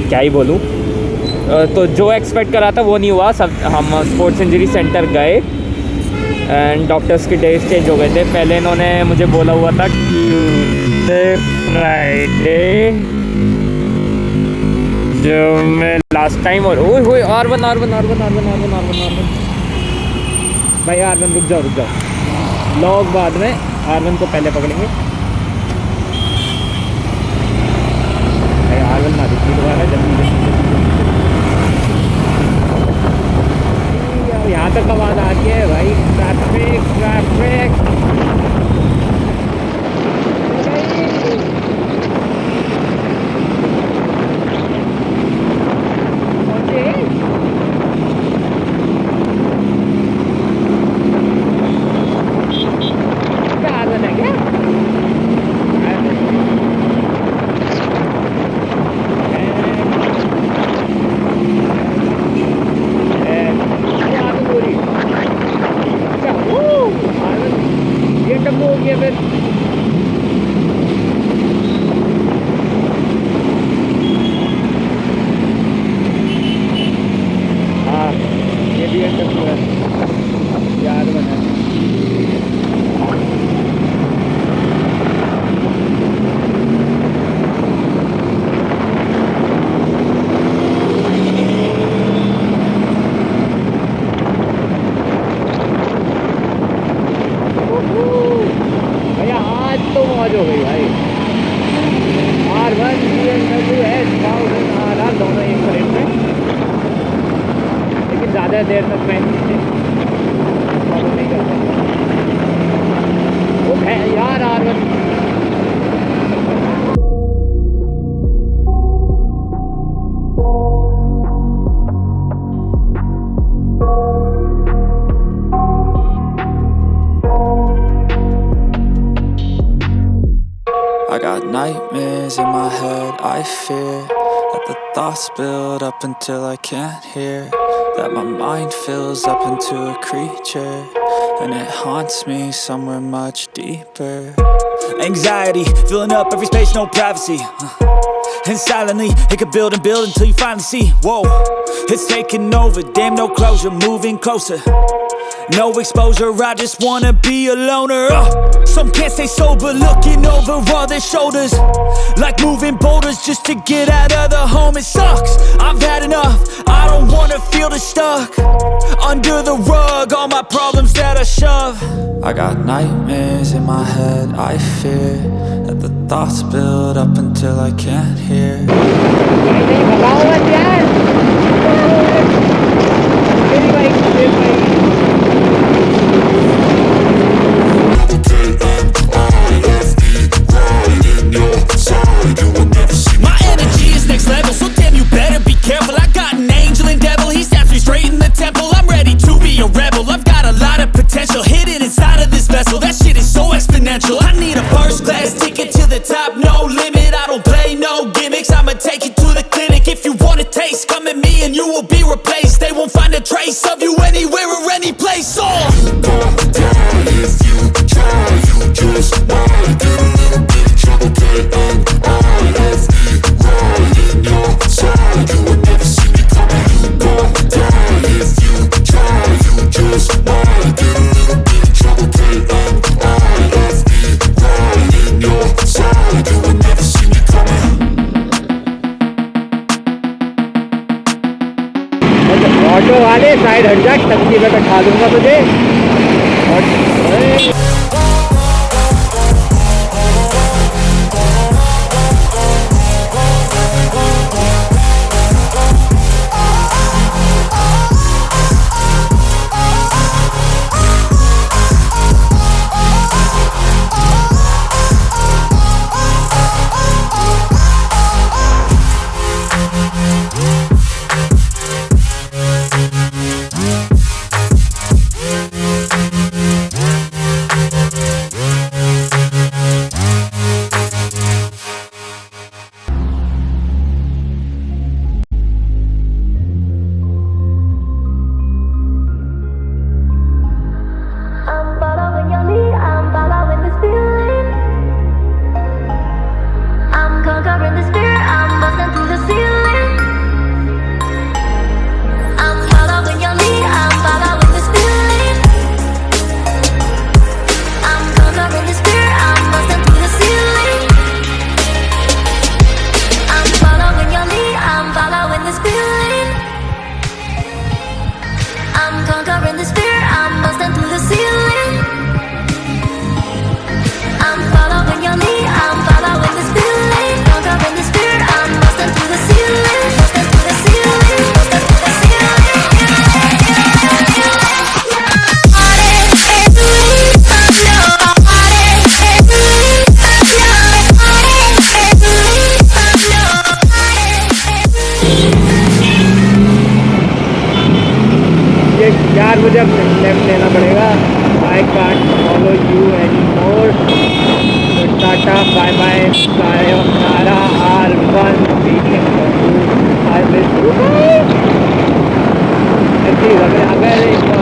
क्या ही बोलूँ। तो जो एक्सपेक्ट करा था वो नहीं हुआ। सब हम स्पोर्ट्स इंजरी सेंटर गए एंड डॉक्टर्स के डेज चेंज हो गए थे। पहले इन्होंने मुझे बोला हुआ था फ्राइडे, जो मैं लास्ट टाइम, और ओए R1 भाई R1 रुक जाओ लॉग बाद में, R1 को पहले पकड़ेंगे भाई। R1 ना दिखी दोबारा जल्दी। यहाँ तक आवाज़ आ रही है भाई, ट्रैफिक। हो गई भाई। R1 BMW S1000 दोनों एक रेट में, लेकिन ज़्यादा देर तक मैं फॉलो नहीं कर सकता वो है यार। R1 I got nightmares in my head, I fear that the thoughts build up until I can't hear, that my mind fills up into a creature, and it haunts me somewhere much deeper. Anxiety, filling up every space, no privacy, and silently, it could build and build until you finally see, whoa, it's taking over, damn no closure, moving closer. No exposure, I just wanna be a loner. Some can't stay sober, looking over all their shoulders, like moving boulders just to get out of the home. It sucks, I've had enough, I don't wanna feel the stuck under the rug, all my problems that I shove. I got nightmares in my head, I fear that the thoughts build up until I can't hear. My energy is next level, so damn you better be careful. I got an angel and devil, he snaps me straight in the temple. I'm ready to be a rebel, I've got a lot of potential hidden inside of this vessel. That shit is so exponential. I need a first class ticket to the top, no limit. I don't play no gimmicks, I'ma take you to the clinic. If you want a taste, come at me and you will be replaced. They won't find a trace of you anywhere or any place. So you gon' die if you try, you just might get a little bit of trouble. Right in your side, you would never see me coming. You gon' die if you try, you just might get a little bit of trouble. Right in your side, you would never see me coming. Auto वाले side हट जा, टंकी में बैठा दूंगा तुझे। Turn लेना पड़ेगा. I can't follow you anymore. So tata bye bye. Sayonara R1 waiting for you. I will. अगर एक